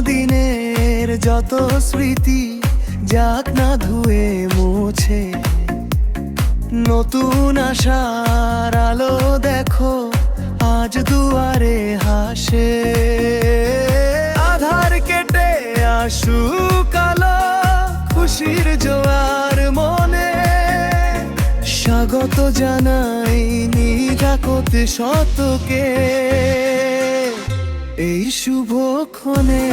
দিনের যত স্মৃতি যাক না ধুয়ে মুছে, নতুন আশার আলো দেখো আজ দুয়ারে হাসে। আধার কেটে আসুক আলো, খুশির জোয়ার মনে, স্বাগত জানাই নিরাপদ শতকে এই শুভক্ষণে।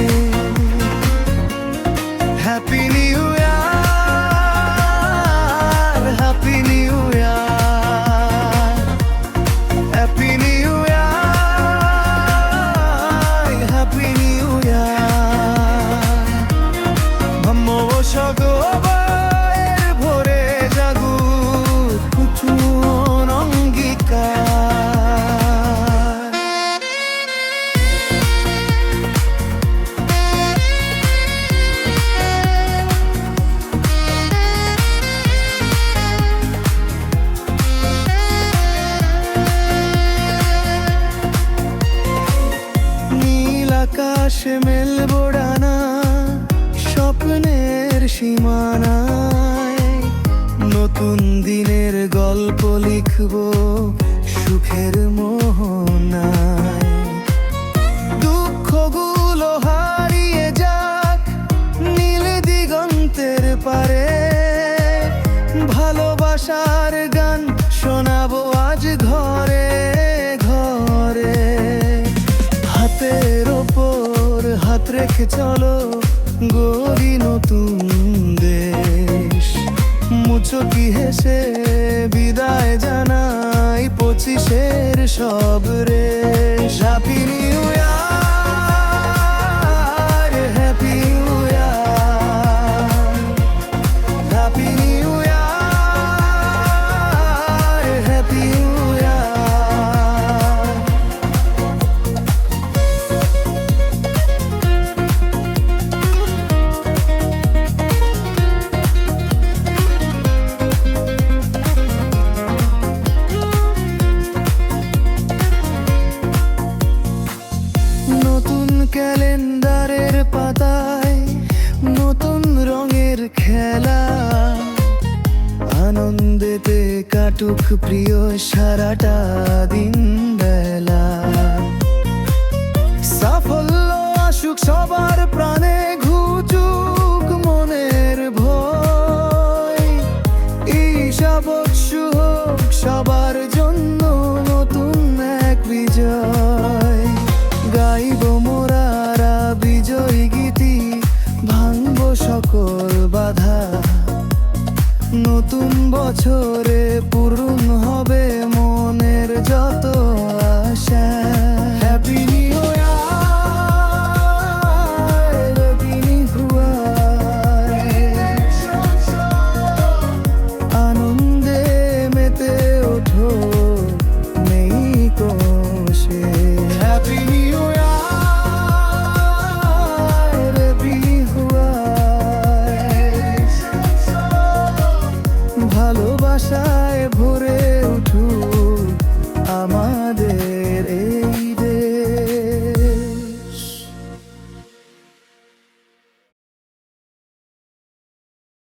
Happy new year, happy new year, happy new year, happy new year. ব্রহ্ম সগোবর ভরে জাগুক নতুন অঙ্গীকার। আকাশে মেলবো ডানা স্বপ্নের সীমানায়, নতুন দিনের গল্প লিখবো সুখের মোহনায়। দুঃখগুলো হারিয়ে যাক নীল দিগন্তের পারে, ভালোবাসার গান শোনাবো আজ ঘরে ঘরে। হাতের ওপর হাত রেখে চলো গড়ি নতুন দেশ, মুচকি হেসে বিদায় জানাই 25-এর সব রেশ। Happy new year, happy new year, happy new year, happy new ইয়ার। নতুন ক্যালেন্ডারের পাতায় নতুন রঙের খেলা, আনন্দেতে কাটুক প্রিয় সারাটা দিন বেলা। সাফল্য আসুক সবার প্রাণে, ঘুচুক মনের ভয়, এই সবৎস হোক সবার জন্য নতুন এক বিজয়। গাইব মোরা বিজয় গীতি, ভাঙব সকল বাধা, নতুন বছরে পূরণ হবে